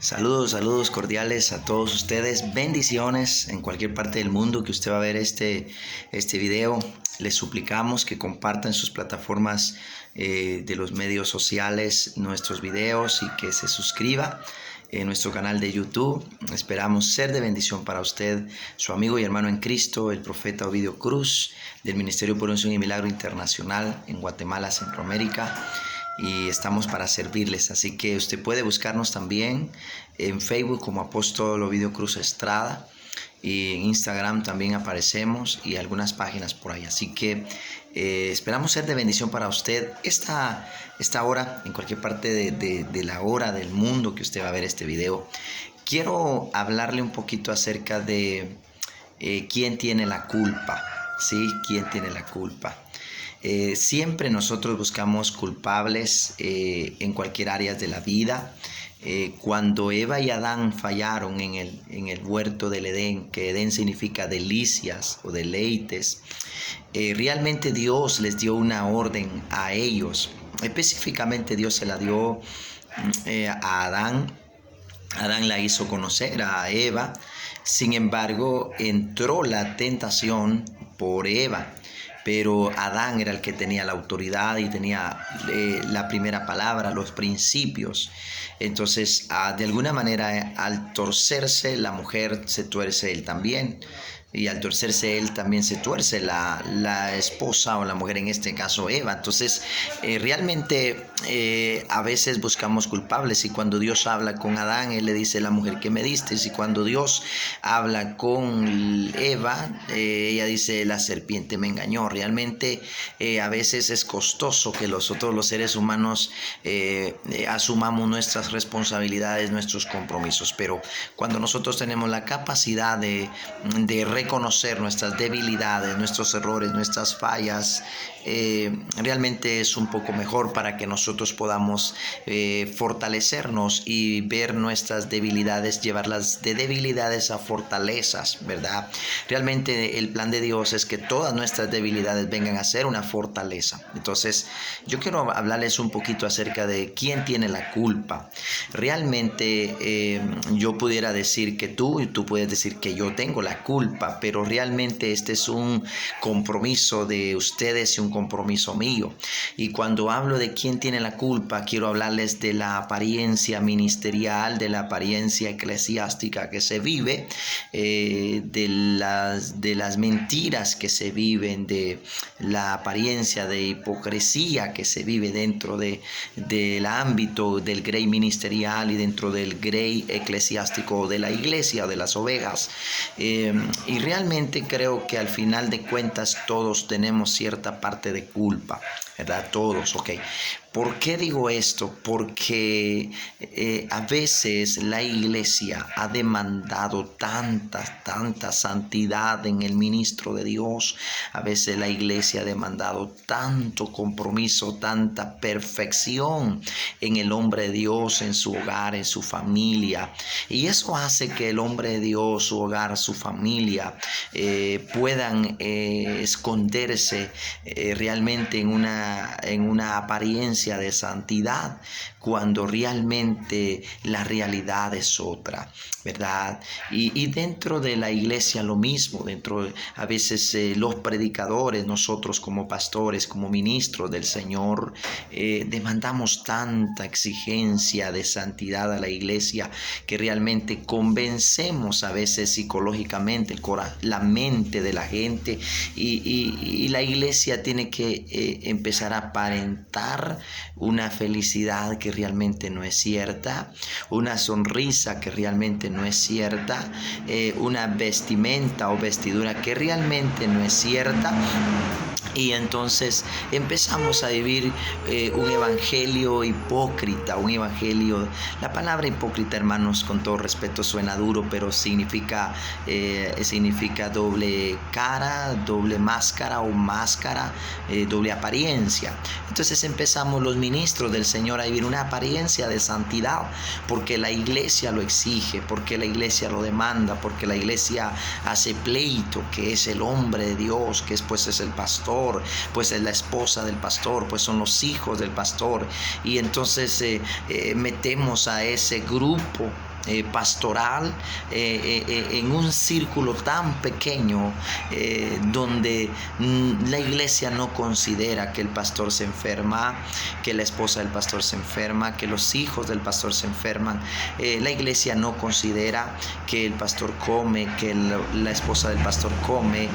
Saludos, saludos cordiales a todos ustedes. Bendiciones en cualquier parte del mundo que usted va a ver este video. Les suplicamos que compartan sus plataformas de los medios sociales nuestros videos y que se suscriba en nuestro canal de YouTube. Esperamos ser de bendición para usted, su amigo y hermano en Cristo, el profeta Ovidio Cruz, del Ministerio por Unción y Milagro Internacional en Guatemala, Centroamérica. Y estamos para servirles, así que usted puede buscarnos también en Facebook como Apóstol Ovidio Cruz Estrada, y en Instagram también aparecemos y algunas páginas por ahí, así que esperamos ser de bendición para usted esta hora, en cualquier parte de la hora del mundo que usted va a ver este video. Quiero hablarle un poquito acerca de quién tiene la culpa, ¿sí? ¿Quién tiene la culpa? Siempre nosotros buscamos culpables en cualquier área de la vida. Cuando Eva y Adán fallaron en el huerto del Edén, que Edén significa delicias o deleites, realmente Dios les dio una orden a ellos. Específicamente Dios se la dio a Adán. Adán la hizo conocer a Eva. Sin embargo, entró la tentación por Eva. Pero Adán era el que tenía la autoridad y tenía la primera palabra, los principios. Entonces, de alguna manera, al torcerse la mujer, se tuerce él también. Y al torcerse él, también se tuerce la esposa o la mujer, en este caso Eva. Entonces, realmente a veces buscamos culpables. Y cuando Dios habla con Adán, él le dice: la mujer que me diste. Y cuando Dios habla con Eva, ella dice: la serpiente me engañó. Realmente a veces es costoso que nosotros los seres humanos asumamos nuestras responsabilidades, nuestros compromisos. Pero cuando nosotros tenemos la capacidad de reconocer nuestras debilidades, nuestros errores, nuestras fallas, realmente es un poco mejor para que nosotros podamos fortalecernos y ver nuestras debilidades, llevarlas de debilidades a fortalezas, ¿verdad? Realmente el plan de Dios es que todas nuestras debilidades vengan a ser una fortaleza. Entonces, yo quiero hablarles un poquito acerca de quién tiene la culpa. Realmente yo pudiera decir que tú, y tú puedes decir que yo tengo la culpa, pero realmente este es un compromiso de ustedes y un compromiso mío. Y cuando hablo de quién tiene la culpa, quiero hablarles de la apariencia ministerial, de la apariencia eclesiástica que se vive, de las mentiras que se viven, de la apariencia de hipocresía que se vive dentro del ámbito del grey ministerial y dentro del grey eclesiástico de la iglesia, de las ovejas. Y realmente creo que al final de cuentas todos tenemos cierta parte de culpa, ¿verdad? Todos, ok. ¿Por qué digo esto? Porque a veces la iglesia ha demandado tanta santidad en el ministro de Dios. A veces la iglesia ha demandado tanto compromiso, tanta perfección en el hombre de Dios, en su hogar, en su familia. Y eso hace que el hombre de Dios, su hogar, su familia puedan esconderse realmente en una apariencia de santidad, cuando realmente la realidad es otra, ¿verdad? Y dentro de la iglesia lo mismo, a veces los predicadores, nosotros como pastores, como ministros del Señor, demandamos tanta exigencia de santidad a la iglesia que realmente convencemos a veces psicológicamente la mente de la gente, y la iglesia tiene que empezar a aparentar una felicidad que realmente no es cierta, una sonrisa que realmente no es cierta, una vestimenta o vestidura que realmente no es cierta. Y entonces empezamos a vivir un evangelio hipócrita, la palabra hipócrita, hermanos, con todo respeto suena duro, pero significa doble cara, doble máscara o máscara, doble apariencia. Entonces empezamos los ministros del Señor a vivir una apariencia de santidad, porque la iglesia lo exige, porque la iglesia lo demanda, porque la iglesia hace pleito, que es el hombre de Dios, que después es el pastor, pues es la esposa del pastor, pues son los hijos del pastor. Y entonces metemos a ese grupo pastoral en un círculo tan pequeño donde la iglesia no considera que el pastor se enferma, que la esposa del pastor se enferma, que los hijos del pastor se enferman. La iglesia no considera que el pastor come, que la esposa del pastor come,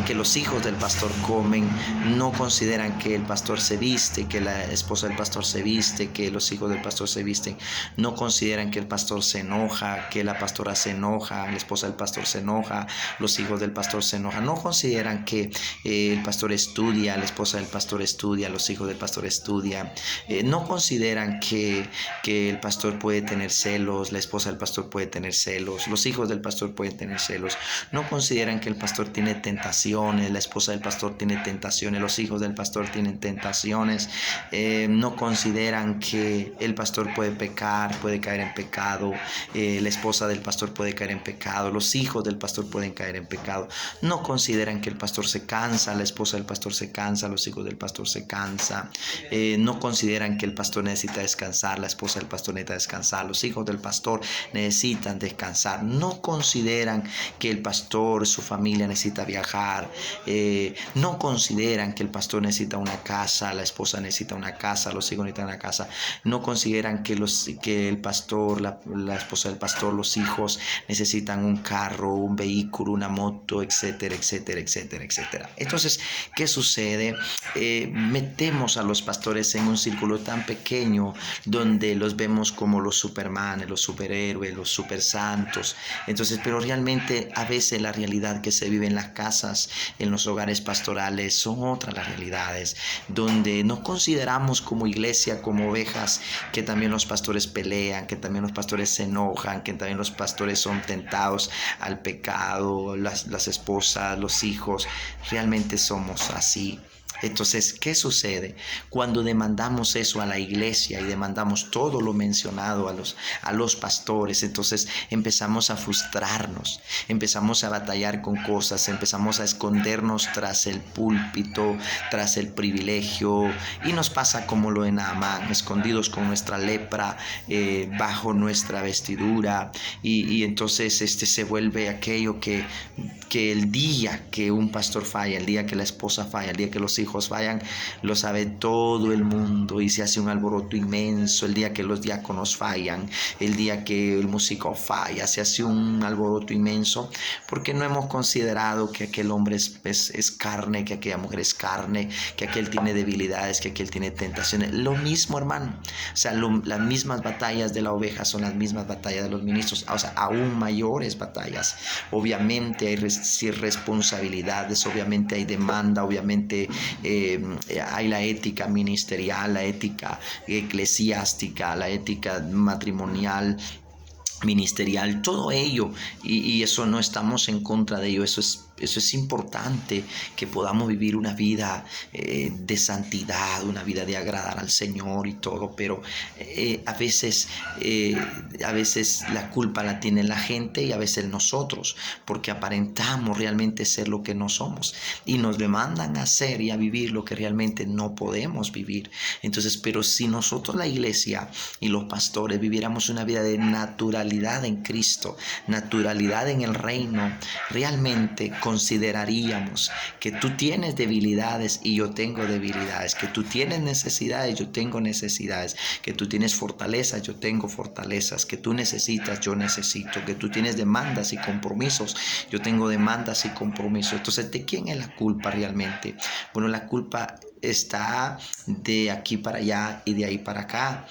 que los hijos del pastor comen. No consideran que el pastor se viste, que la esposa del pastor se viste, que los hijos del pastor se visten. No consideran que el pastor se enoja, que la pastora se enoja, la esposa del pastor se enoja, los hijos del pastor se enojan. No consideran que el pastor estudia, la esposa del pastor estudia, los hijos del pastor estudian. No consideran que el pastor puede tener celos, la esposa del pastor puede tener celos, los hijos del pastor pueden tener celos. No consideran que el pastor tiene tentaciones, la esposa del pastor tiene tentaciones, los hijos del pastor tienen tentaciones. No consideran que el pastor puede pecar, puede caer en pecado, la esposa del pastor puede caer en pecado, los hijos del pastor pueden caer en pecado. No consideran que el pastor se cansa, la esposa del pastor se cansa, los hijos del pastor se cansan. No consideran que el pastor necesita descansar, la esposa del pastor necesita descansar, los hijos del pastor necesitan descansar. No consideran que el pastor, su familia necesita viajar. No consideran que el pastor necesita una casa, la esposa necesita una casa, los hijos necesitan una casa. No consideran que el pastor, la esposa del pastor, los hijos necesitan un carro, un vehículo, una moto, etcétera, etcétera, etcétera, etcétera. Entonces, ¿qué sucede? Metemos a los pastores en un círculo tan pequeño donde los vemos como los supermanes, los superhéroes, los supersantos. Entonces, pero realmente a veces la realidad que se vive en las casas, en los hogares pastorales, son otras las realidades, donde no consideramos como iglesia, como ovejas, que también los pastores pelean, que también los pastores se enojan, que también los pastores son tentados al pecado, las esposas, los hijos. Realmente somos así. Entonces, ¿qué sucede? Cuando demandamos eso a la iglesia y demandamos todo lo mencionado a los pastores, entonces empezamos a frustrarnos, empezamos a batallar con cosas, empezamos a escondernos tras el púlpito, tras el privilegio, y nos pasa como lo de Naamán, escondidos con nuestra lepra bajo nuestra vestidura, y entonces se vuelve aquello que el día que un pastor falla, el día que la esposa falla, el día que los hijos fallan, lo sabe todo el mundo y se hace un alboroto inmenso. El día que los diáconos fallan, el día que el músico falla, se hace un alboroto inmenso, porque no hemos considerado que aquel hombre es carne, que aquella mujer es carne, que aquel tiene debilidades, que aquel tiene tentaciones. Lo mismo, hermano. O sea, las mismas batallas de la oveja son las mismas batallas de los ministros, o sea, aún mayores batallas. Obviamente hay responsabilidades, obviamente hay demanda, obviamente hay la ética ministerial, la ética eclesiástica, la ética matrimonial, ministerial, todo ello, y eso no estamos en contra de ello. Eso es importante, que podamos vivir una vida de santidad, una vida de agradar al Señor y todo, pero a veces la culpa la tiene la gente y a veces nosotros, porque aparentamos realmente ser lo que no somos y nos demandan a hacer y a vivir lo que realmente no podemos vivir. Entonces, pero si nosotros, la iglesia y los pastores, viviéramos una vida de naturalidad en Cristo, naturalidad en el reino, realmente consideraríamos que tú tienes debilidades y yo tengo debilidades, que tú tienes necesidades, yo tengo necesidades, que tú tienes fortalezas, yo tengo fortalezas, que tú necesitas, yo necesito, que tú tienes demandas y compromisos, yo tengo demandas y compromisos. Entonces, ¿de quién es la culpa realmente? Bueno, la culpa está de aquí para allá y de ahí para acá.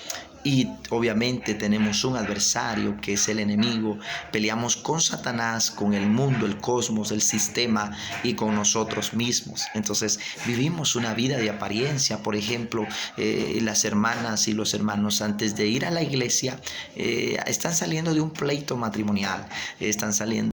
Y obviamente tenemos un adversario que es el enemigo. Peleamos con Satanás, con el mundo, el cosmos, el sistema y con nosotros mismos. Entonces vivimos una vida de apariencia. Por ejemplo, las hermanas y los hermanos antes de ir a la iglesia están saliendo de un pleito matrimonial, están saliendo